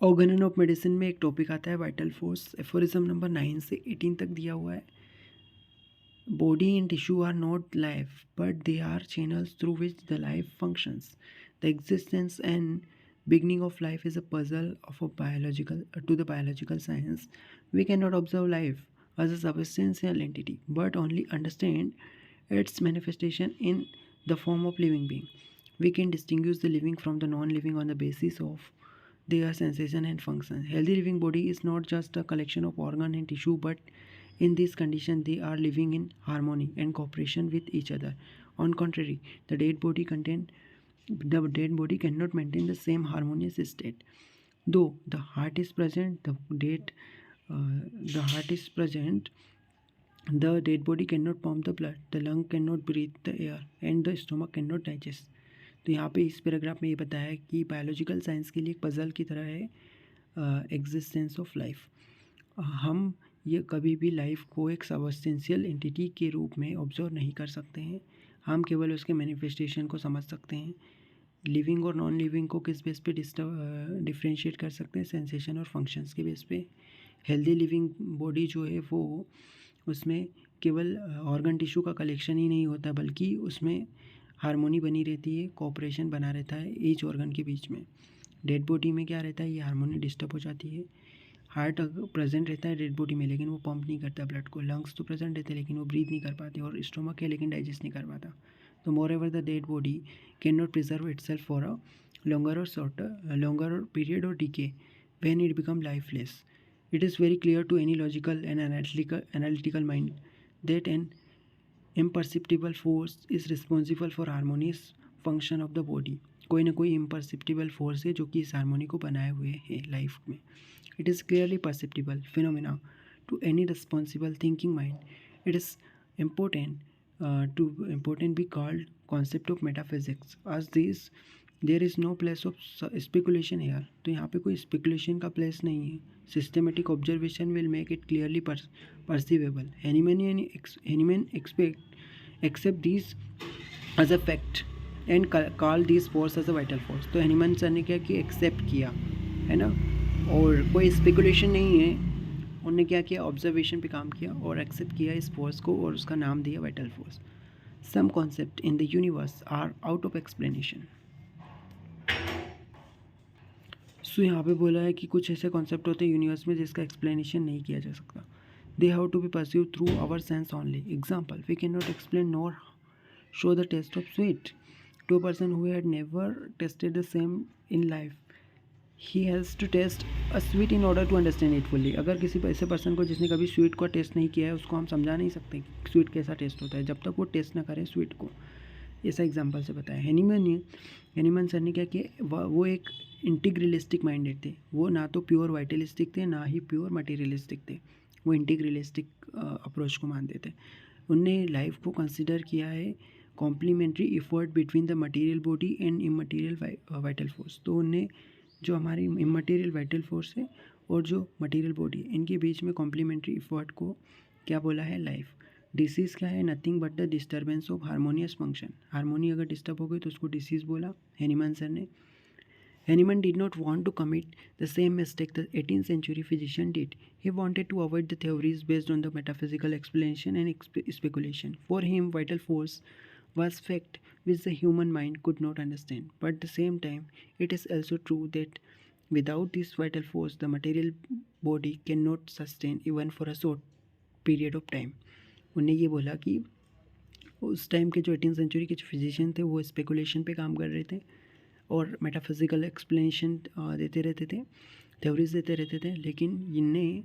Organon of medicine में एक topic आता है वाइटल फोर्स। एफोरिज्म नंबर 9 से 18 तक दिया हुआ है। Body and tissue are not life but they are channels through which the life functions. The existence and beginning of life is a puzzle of a biological to the biological science. We cannot observe life as a substantial entity but only understand its manifestation in the form of living being. We can distinguish the living from the non-living on the basis of their sensation and function. Healthy living body is not just a collection of organ and tissue, but in this condition they are living in harmony and cooperation with each other. On contrary, the dead body cannot maintain the same harmonious state. Though the heart is present, the heart is present, the dead body cannot pump the blood, the lung cannot breathe the air, and the stomach cannot digest. तो यहाँ पे इस paragraph में ये बताया है कि biological science के लिए एक पजल की तरह है एग्जिस्टेंस ऑफ लाइफ। हम ये कभी भी लाइफ को एक सबस्टेंशियल एंटिटी के रूप में ऑब्जर्व नहीं कर सकते हैं। हम केवल उसके मैनिफेस्टेशन को समझ सकते हैं। लिविंग और नॉन लिविंग को किस बेस पे डिफ्रेंशिएट कर सकते हैं? सेंसेशन और फंक्शंस के बेस पे। हेल्दी लिविंग बॉडी जो है वो उसमें केवल ऑर्गन टिश्यू का कलेक्शन ही नहीं होता बल्कि उसमें हार्मोनी बनी रहती है, कोऑपरेशन बना रहता है ईच ऑर्गन के बीच में। डेड बॉडी में क्या रहता है? ये हार्मोनी डिस्टर्ब हो जाती है। हार्ट प्रेजेंट रहता है डेड बॉडी में लेकिन वो पंप नहीं करता ब्लड को। लंग्स तो प्रेजेंट रहते हैं लेकिन वो ब्रीथ नहीं कर पाते। और स्टोमक है लेकिन डाइजेस्ट नहीं कर पाता। तो moreover the dead body can not preserve itself for a longer period or decay when it become lifeless. It is very clear to any logical and analytical mind that an imperceptible force is responsible for harmonious function of the body. कोई ना कोई imperceptible force है जो कि इस harmony को बनाए हुए है लाइफ में। It is clearly perceptible phenomena to any responsible thinking mind. It is important be called concept of metaphysics. As this there is no place of speculation here. तो यहाँ पे कोई speculation का place नहीं है। Systematic observation will make it clearly perceivable. Hahnemann accept these as a fact and call these force as a vital force. तो Hahnemann sir ने क्या कि एक्सेप्ट किया है ना, और कोई स्पेकुलेशन नहीं है। उन्होंने क्या किया? ऑब्जर्वेशन पे काम किया और एक्सेप्ट किया इस फोर्स को और उसका नाम दिया vital force. Some concept in the universe are out of explanation. So यहाँ पे बोला है कि कुछ ऐसे कॉन्सेप्ट होते हैं यूनिवर्स में जिसका एक्सप्लेनेशन नहीं किया जा सकता। They have to be perceive through our sense only. Example, we can not explain nor show the taste of sweet to a person who had never tested the same in life. He has to test a sweet in order to understand it fully. अगर किसी ऐसे person को जिसने कभी sweet का test नहीं किया है उसको हम समझा नहीं सकते कि स्वीट कैसा टेस्ट होता है जब तक वो टेस्ट ना करे स्वीट को। ऐसा एग्जांपल से बताया। हैनीमैन सर ने क्या किया? वो एक इंटीग्रलिस्टिक माइंडेड थे। वो ना तो प्योर वाइटलिस्टिक थे ना ही प्योर मटीरियलिस्टिक थे। वो इंटीग्रलिस्टिक अप्रोच को मानते थे। उनने लाइफ को कंसिडर किया है complementary effort between the material body and immaterial vital force. तो उनने जो हमारी इमटीरियल वाइटल फोर्स है और जो मटीरियल बॉडी है इनके बीच में कॉम्प्लीमेंट्री इफर्ट को क्या बोला है? लाइफ। डिसीज़ क्या है? Nothing but the disturbance of harmonious function. Harmony अगर डिस्टर्ब हो गई तो उसको डिसीज़ बोला हैनीमैन सर ने। Hahnemann did not want to commit the same mistake the 18th century physician did. He wanted to avoid the theories based on the metaphysical explanation and speculation. For him, vital force was fact which the human mind could not understand. But at the same time, it is also true that without this vital force, the material body cannot sustain even for a short period of time. उन्हें ये बोला कि उस time के जो 18th century के जो physician थे वो स्पेकुलेशन पे काम कर रहे थे और मेटाफिजिकल एक्सप्लेनेशन देते रहते थे, थ्योरीज देते रहते थे। लेकिन इनने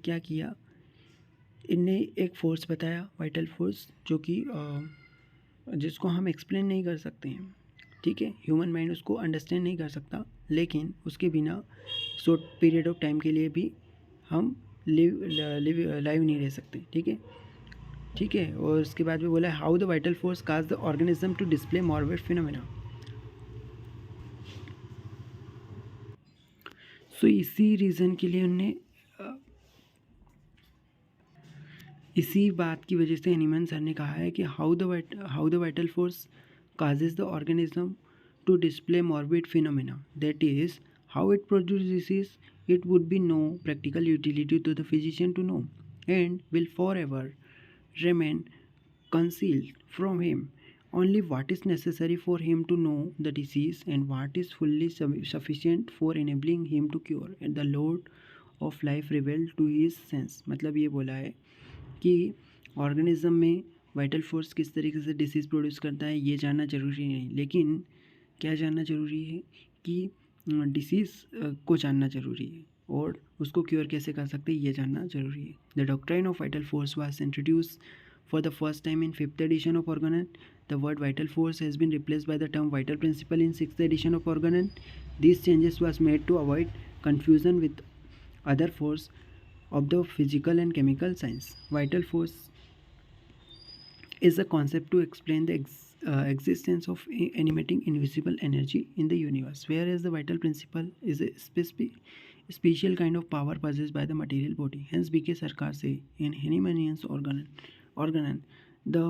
क्या किया? इनने एक फोर्स बताया, वाइटल फोर्स, जो कि जिसको हम एक्सप्लेन नहीं कर सकते हैं। ठीक है, ह्यूमन माइंड उसको अंडरस्टैंड नहीं कर सकता, लेकिन उसके बिना शॉर्ट पीरियड ऑफ टाइम के लिए भी हम लाइव नहीं रह सकते। ठीक है। और उसके बाद भी बोला how the vital force cause the organism to display morbid phenomena. So इसी रीज़न के लिए उनने इसी बात की वजह से हैनीमैन सर ने कहा है कि how the vital force causes the organism to display morbid phenomena, that is How it produces disease, it would be no practical utility to the physician to know, and will forever remain concealed from him. Only what is necessary for him to know the disease and what is fully sufficient for enabling him to cure, and the Lord of life revealed to his sense. मतलब ये बोला है कि organism में vital force किस तरीके से disease produce करता है ये जानना ज़रूरी नहीं, लेकिन क्या जानना ज़रूरी है कि डिसीज़ को जानना ज़रूरी है और उसको क्योर कैसे कर सकते हैं ये जानना ज़रूरी है. The doctrine of vital force was introduce for the first time in 5th edition of Organon. The word vital force has been replaced by the term vital principle in 6th edition of Organon. These changes was made to avoid confusion with other force of the physical and chemical science. Vital force is a concept to explain the existence of animating invisible energy in the universe, whereas the vital principle is a special kind of power possessed by the material body. Hence, B.K. Sarkar say in Hahnemann's Organon, the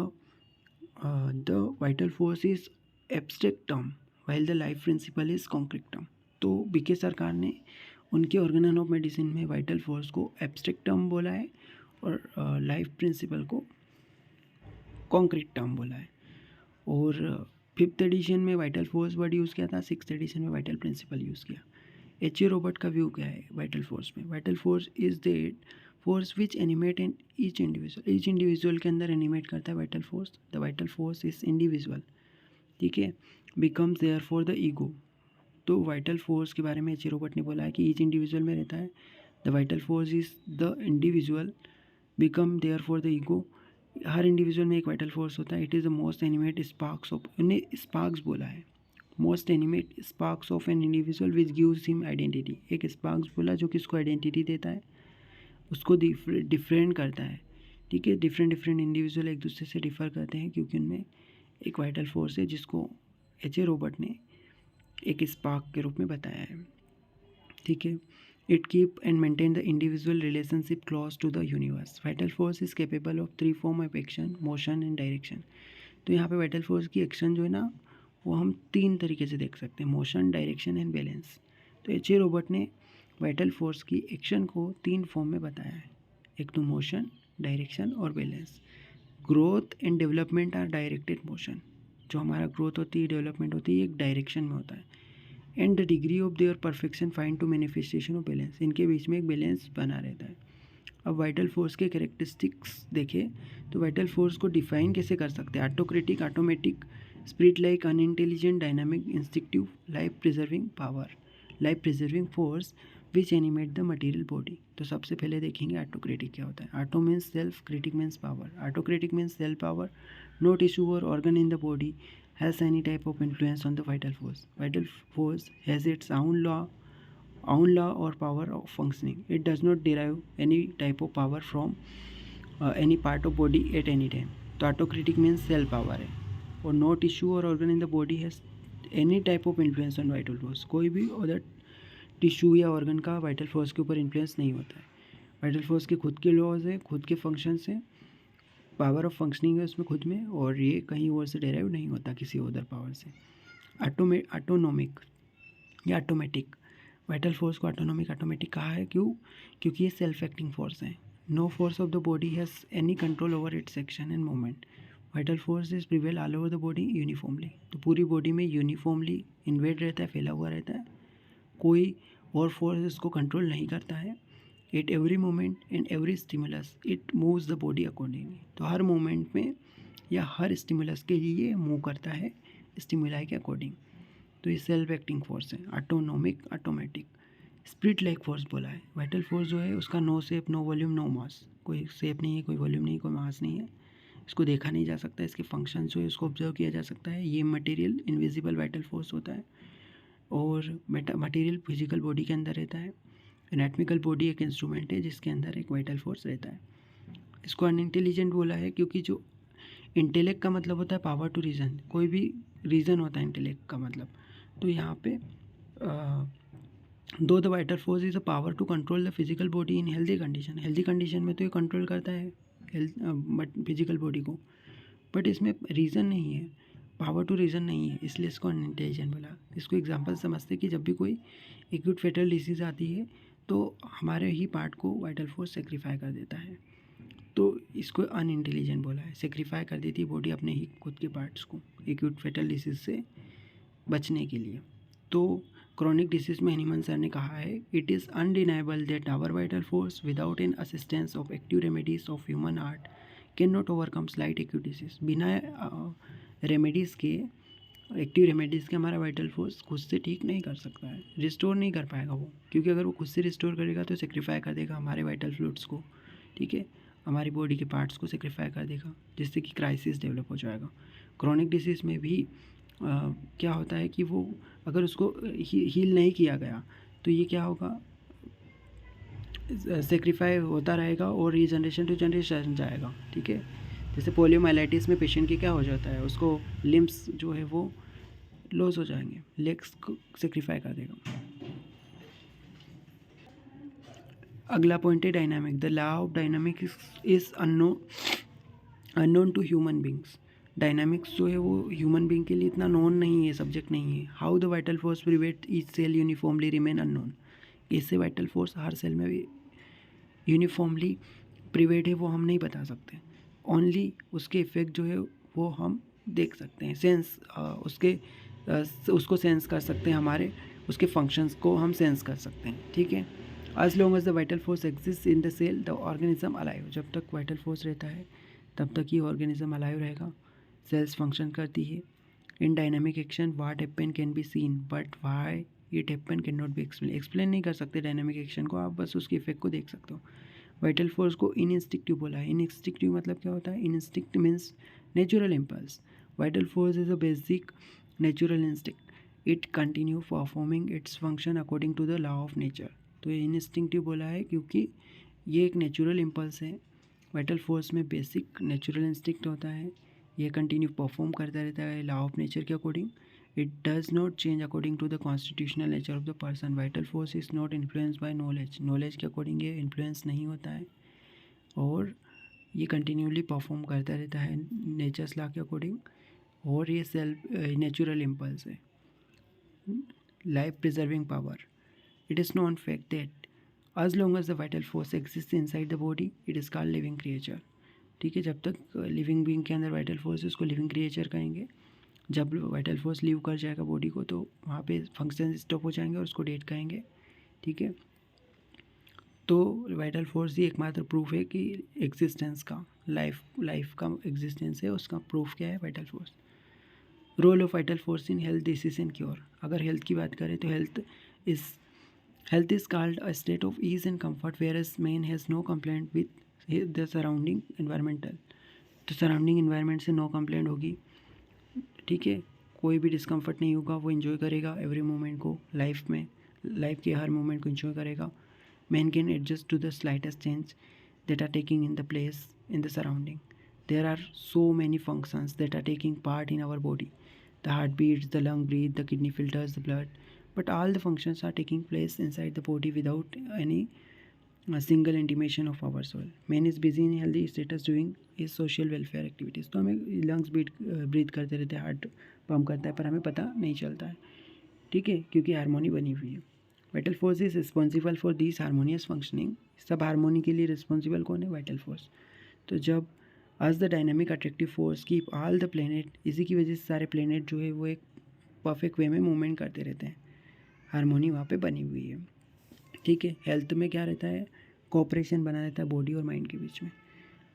vital force is abstract term, while the life principle is concrete term. तो B.K. सरकार ने उनके Organon of medicine में vital force को abstract term बोला है और life principal को कॉन्क्रीट टर्म बोला है. और 5th एडिशन में वाइटल फोर्स वर्ड यूज़ किया था, 6th एडिशन में वाइटल प्रिंसिपल यूज़ किया. H.A. रॉबर्ट का व्यू क्या है वाइटल फोर्स में? Vital force is that force which animate in each individual के अंदर एनिमेट करता है vital force. The vital force is individual, ठीक है, becomes there for the ego. तो वाइटल फोर्स के बारे में H.A. रॉबर्ट ने बोला है कि ईच इंडिविजुअल में रहता है. The vital force is the individual become their for the ego. Her individual में एक वाइटल फोर्स होता है. It is the most animate sparks of, उन्हें स्पार्क्स बोला है, most animate sparks of an individual which gives him identity. एक sparks बोला जो कि उसको आइडेंटिटी देता है, उसको डिफरेंट करता है, ठीक है. डिफरेंट इंडिविजुअल एक दूसरे से डिफ़र करते हैं क्योंकि उनमें एक वाइटल फोर्स है जिसको H.A. रॉबर्ट ने एक स्पार्क के रूप में बताया है, ठीक है. It keep and maintain the individual relationship close to the universe. Vital force is capable of 3 form of action, motion and direction. तो यहाँ पे वाइटल फोर्स की एक्शन जो है ना वो हम 3 तरीके से देख सकते हैं, मोशन, डायरेक्शन एंड बैलेंस. तो H.A. रॉबर्ट ने वाइटल फोर्स की एक्शन को 3 फॉर्म में बताया है, एक तो मोशन, डायरेक्शन और balance. Growth and development are directed motion. जो हमारा ग्रोथ होती है, डेवलपमेंट होती है, एक डायरेक्शन में होता है. And the degree of their perfection find to manifestation of balance. इनके बीच में एक बैलेंस बना रहता है. अब वाइटल फोर्स के कैरेक्टरिस्टिक्स देखें तो वाइटल फोर्स को डिफाइन कैसे कर सकते हैं? Autocratic, automatic, spirit like, unintelligent, dynamic, instinctive, life preserving power, life preserving force which animate the material body. तो सबसे पहले देखेंगे ऑटोक्रेटिक क्या होता है. Auto means self, critic means power. Autocratic means self power. No tissue और organ in the body has any type of influence on the vital force. Vital force has its own law or power of functioning. It does not derive any type of power from any part of body at any time. तो autocritic means self power है. और no tissue or organ in the body has any type of influence on vital force. कोई भी other tissue या organ का vital force के ऊपर influence नहीं होता है. वाइटल फोर्स के खुद के लॉज है, खुद के फंक्शंस हैं, पावर ऑफ फंक्शनिंग है उसमें खुद में, और ये कहीं और से डेराइव नहीं होता किसी अदर पावर से. ऑटोनोमिक या ऑटोमेटिक. वाइटल फोर्स को ऑटोनोमिक, ऑटोमेटिक कहा है क्यों? क्योंकि ये सेल्फ एक्टिंग फोर्स है. No force of the body has any control over its action and movement. Vital force is prevail all over the body uniformly. तो पूरी बॉडी में यूनिफॉर्मली इन्वेड रहता है, फैला हुआ रहता है, कोई और फोर्स इसको कंट्रोल नहीं करता है. At every moment and every stimulus it moves the body accordingly. तो हर मोमेंट में या हर स्टिमुलस के लिए मूव करता है स्टिमुलाई के अकॉर्डिंग. तो ये सेल्फ एक्टिंग फोर्स है. Autonomic, automatic. Spirit like force बोला है. वाइटल फोर्स जो है उसका no shape, no volume, no mass. कोई शेप नहीं है, कोई वॉल्यूम नहीं, कोई मास नहीं है, इसको देखा नहीं जा सकता. इसके फंक्शन जो है उसको ऑब्जर्व किया जा सकता है. ये मटेरियल इनविजिबल वाइटल फोर्स होता है और मटेरियल फिजिकल बॉडी के अंदर रहता है. एनाटॉमिकल बॉडी एक इंस्ट्रूमेंट है जिसके अंदर एक वाइटल फोर्स रहता है. इसको अनइंटेलिजेंट बोला है क्योंकि जो इंटेलेक्ट का मतलब होता है पावर टू रीज़न. कोई भी रीज़न होता है इंटेलेक्ट का मतलब. तो यहाँ पे दो the vital force is a power to control the physical body in healthy condition. Healthy condition में तो ये कंट्रोल करता है फिजिकल बॉडी को, बट इसमें रीज़न नहीं है. पावर टू रीज़न नहीं है, इसलिए इसको अनइंटेलिजेंट बोला। इसको एग्जांपल समझते कि जब भी कोई एक्यूट फेटल डिसीज़ आती है तो हमारे ही पार्ट को वाइटल फोर्स सेक्रीफाई कर देता है, तो इसको अनइंटेलिजेंट बोला है। सेक्रीफाई कर देती है बॉडी अपने ही खुद के पार्ट्स को एक्यूट फेटल डिसीज़ से बचने के लिए। तो क्रॉनिक डिसीज में हनीमन सर ने कहा है, it is undeniable that our vital force without an assistance of active remedies of human art can not overcome slight acute disease. बिना रेमेडीज़ के, एक्टिव रेमेडीज़ के हमारा वाइटल फोर्स खुद से ठीक नहीं कर सकता है, रिस्टोर नहीं कर पाएगा वो, क्योंकि अगर वो खुद से रिस्टोर करेगा तो सेक्रीफाई कर देगा हमारे वाइटल फ्लूइड्स को, ठीक है, हमारी बॉडी के पार्ट्स को सेक्रीफाई कर देगा, जिससे कि क्राइसिस डेवलप हो जाएगा। क्रॉनिक डिसीज़ में भी क्या होता है कि वो अगर उसको हील नहीं किया गया तो ये क्या होगा, सेक्रीफाई होता रहेगा और रीजनरेशन टू जनरेशन जाएगा, ठीक है। जैसे पोलियोमाइलाइटिस में पेशेंट की क्या हो जाता है, उसको लिम्स जो है वो लॉस हो जाएंगे, लेग्स को सेक्रीफाई कर देगा। अगला पॉइंट है dynamic. The law of dynamic is unknown to human beings. Dynamics जो है वो ह्यूमन बींग के लिए इतना नोन नहीं है, सब्जेक्ट नहीं है। How the vital force pervade each cell uniformly remain unknown. इससे वाइटल फोर्स हर सेल में भी यूनिफॉर्मली प्रिवेट है वो हम नहीं बता सकते, ओनली उसके इफेक्ट जो है वो हम देख सकते हैं, सेंस उसको सेंस कर सकते हैं, हमारे उसके फंक्शंस को हम सेंस कर सकते हैं, ठीक है। As long as the vital force exist in the cell the organism alive. जब तक वाइटल फोर्स रहता है तब तक ही ऑर्गेनिज्म अलाइव रहेगा, सेल्स फंक्शन करती है। In dynamic action what happen can be seen but why it happen can not be explain नहीं कर सकते डायनामिक एक्शन को, आप बस उसके इफेक्ट को देख सकते हो। वाइटल फोर्स को इनइंस्टिंक्टिव बोला है। इनइंस्टिंक्टिव मतलब क्या होता है, instinct means natural impulse. Vital force is a basic natural instinct, it continue performing its function according to the law of nature. तो ये इनइंस्टिंक्टिव बोला है क्योंकि ये एक नेचुरल इम्पल्स है। वाइटल फोर्स में बेसिक नेचुरल इंस्टिंक्ट होता है, ये कंटिन्यू परफॉर्म करता रहता है लॉ ऑफ नेचर के according. It does not change according to the constitutional nature of the person. Vital force is not influence by knowledge, knowledge के according ये इन्फ्लुएंस नहीं होता है, और ये कंटिन्यूली परफॉर्म करता रहता है नेचर्स लॉ के अकॉर्डिंग, और ये सेल्फ नेचुरल इम्पल्स है। Life preserving power. It is non fact that as long as the vital force exists inside the body it is called living creature, ठीक है। जब तक लिविंग बीइंग के अंदर वाइटल फोर्स है उसको लिविंग क्रिएचर कहेंगे। जब वाइटल फोर्स लीव कर जाएगा बॉडी को तो वहाँ पे फंक्शन स्टॉप हो जाएंगे और उसको डेड कहेंगे, ठीक है। तो वाइटल फोर्स ही एकमात्र प्रूफ है कि एग्जिस्टेंस का, लाइफ का एग्जिस्टेंस है, उसका प्रूफ क्या है, vital force. Role of vital force in health disease and cure. अगर हेल्थ की बात करें तो Health is called a state of ease and comfort whereas man has no complaint with the surrounding environmental। तो surrounding environment से no complaint होगी, ठीक है, कोई भी डिस्कम्फर्ट नहीं होगा, वो इन्जॉय करेगा एवरी मोमेंट को, लाइफ में लाइफ के हर मोमेंट को इन्जॉय करेगा। Man can adjust to the slightest change that are taking in the place in the surrounding. There are so many functions that are taking part in our body, the heart beats, the lung breath, the kidney filters the blood, but all the functions are taking place inside the body without any single intimation of our soul. Man is busy in healthy status doing his social welfare activities। तो हमें lungs breathe करते रहते हैं, heart pump करता है, पर हमें पता नहीं चलता है, ठीक है, क्योंकि हारमोनी बनी हुई है। Vital force is responsible for this harmonious functioning. सब हारमोनी के लिए रिस्पॉन्सिबल कौन है, वाइटल फोर्स। तो जब आज the dynamic attractive force keep all the planet, इसी की वजह से सारे प्लेनेट जो है वो एक परफेक्ट वे में मूवमेंट करते रहते हैं, हारमोनी वहाँ पे बनी हुई है, ठीक है। हेल्थ में क्या रहता है, कोऑपरेशन बना रहता है बॉडी और माइंड के बीच में।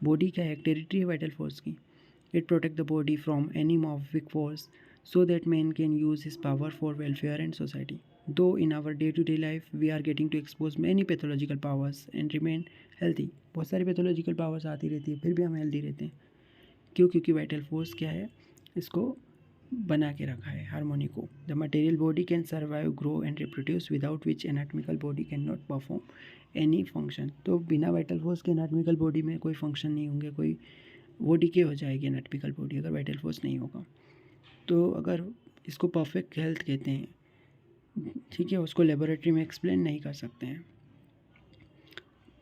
बॉडी क्या है, टेरिटरी है वाइटल फोर्स की। It protect the body from any morphic force so that man can use his power for welfare and society. Though in our day to day life we are getting to expose many pathological powers and remain healthy. बहुत सारी pathological powers आती रहती है फिर भी हम healthy रहते हैं, क्यों, क्योंकि वाइटल फोर्स क्या है, इसको बना के रखा है हारमोनी को। The material body can survive, grow and reproduce without which anatomical body can not perform any function. तो बिना वाइटल फोर्स के एनाटॉमिकल बॉडी में कोई फंक्शन नहीं होंगे, कोई वो डिके हो जाएगी एनाटॉमिकल बॉडी अगर वाइटल फोर्स नहीं होगा। तो अगर इसको परफेक्ट हेल्थ कहते हैं, ठीक है, उसको लेबोरेटरी में एक्सप्लेन नहीं कर सकते हैं।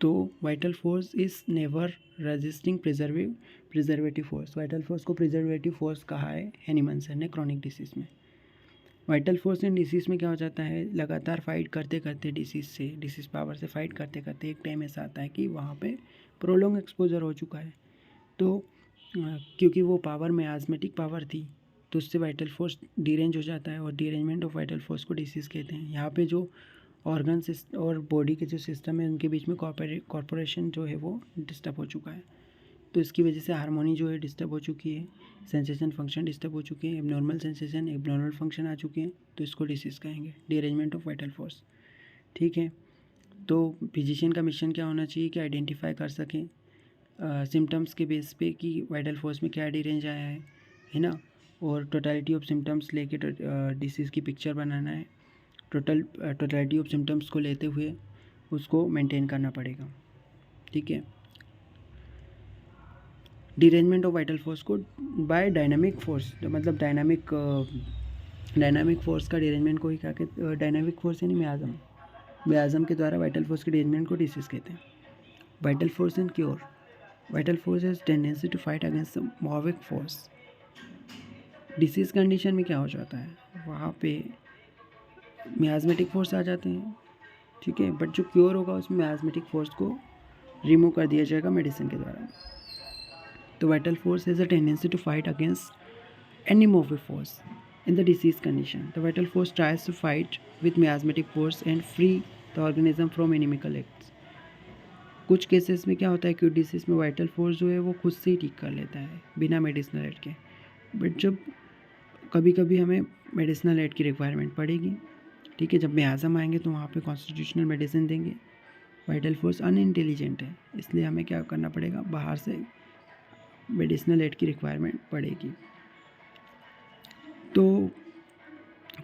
तो vital force is never resisting preserving preservative force, vital force को प्रिजर्वेटिव फोर्स कहा है हैनीमन सर ने क्रॉनिक डिसीज़ में। वाइटल फोर्स इन डिसीज़ में क्या हो जाता है, लगातार फाइट करते करते डिसीज़ पावर से फाइट करते करते एक टाइम ऐसा आता है कि वहाँ पे प्रोलॉन्ग एक्सपोजर हो चुका है। तो क्योंकि वो पावर मियाज़मेटिक पावर थी तो उससे वाइटल फोर्स डीरेंज हो जाता है और डीरेंजमेंट ऑफ वाइटल फोर्स को डिसीज़ कहते हैं। यहाँ पे जो ऑर्गन और बॉडी के जो सिस्टम है उनके बीच में कॉर्पोरेशन जो है वो डिस्टर्ब हो चुका है। तो इसकी वजह से हार्मोनी जो है डिस्टर्ब हो चुकी है, सेंसेशन फंक्शन डिस्टर्ब हो चुके हैं, एबनॉर्मल सेंसेशन एबनॉर्मल फंक्शन आ चुके हैं, तो इसको डिसीज़ कहेंगे, डीअरेंजमेंट ऑफ वाइटल फोर्स। ठीक है, तो फिजिशियन का मिशन क्या होना चाहिए कि आइडेंटिफाई कर सकें सिम्टम्स के बेस पे कि वाइटल फोर्स में क्या डीरेंज आया है ना, और टोटलिटी ऑफ सिम्टम्स लेके डिसीज़ की पिक्चर बनाना है। टोटलिटी ऑफ सिम्टम्स को लेते हुए उसको मेंटेन करना पड़ेगा। ठीक है, डिरेंजमेंट ऑफ वाइटल फोर्स को बाय डायनामिक फोर्स, मतलब डायनामिक फोर्स का डिरेंजमेंट को ही क्या कहते, डायनामिक फोर्स यानी मियाज़म के द्वारा वाइटल फोर्स के डिरेंजमेंट को डिसीज़ कहते हैं। Vital force and cure, vital force has tendency to fight against the morbific force. Disease condition में क्या हो जाता है, वहाँ पे मियाज़मेटिक फोर्स आ जाते हैं। ठीक है, बट जो क्योर होगा उसमें मियाज़मेटिक फोर्स को रिमूव कर दिया जाएगा मेडिसिन के द्वारा। तो vital force has a tendency to fight against any morbific force in the disease condition. The vital force tries to fight with miasmatic force and free the organism from inimical acts. कुछ cases में क्या होता है कि disease में vital force जो है वो खुद से ही ठीक कर लेता है बिना मेडिसिनल एड के, बट जब कभी कभी हमें मेडिसिनल एड की रिक्वायरमेंट पड़ेगी। ठीक है, जब मियाज़म आएंगे तो वहाँ पे कॉन्स्टिट्यूशनल मेडिसिन देंगे। वाइटल फोर्स अनइंटेलिजेंट है, इसलिए हमें क्या करना पड़ेगा, बाहर से मेडिसिनल एड की रिक्वायरमेंट पड़ेगी। तो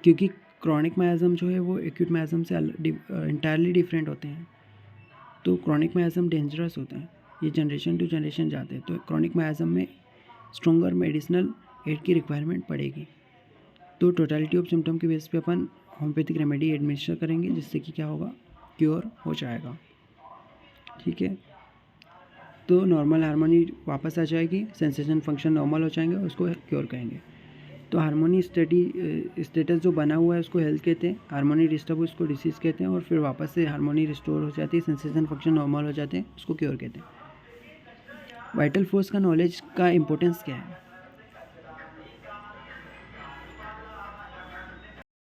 क्योंकि क्रॉनिक मियाज़म जो है वो एक्यूट मियाज़म से इंटायरली डिफरेंट होते हैं, तो क्रॉनिक मियाज़म डेंजरस होते हैं, ये जनरेशन टू जनरेशन जाते हैं। तो क्रॉनिक मियाज़म में स्ट्रॉन्गर मेडिसिनल एड की रिक्वायरमेंट पड़ेगी। तो टोटलिटी ऑफ सिम्टम के बेस पे अपन होम्योपैथिक रेमेडी एडमिनिस्टर करेंगे, जिससे कि क्या होगा, क्योर हो जाएगा। ठीक है, तो नॉर्मल हार्मोनी वापस आ जाएगी, सेंसेशन फंक्शन नॉर्मल हो जाएंगे, उसको क्योर कहेंगे। तो हार्मोनी स्टेटस जो बना हुआ है उसको हेल्थ कहते हैं, हार्मोनी डिस्टर्ब उसको डिसीज़ कहते हैं, और फिर वापस से हार्मोनी रिस्टोर हो जाती है, सेंसेशन फंक्शन नॉर्मल हो जाते हैं, उसको क्योर कहते हैं। वाइटल फोर्स का नॉलेज का इंपॉर्टेंस क्या है,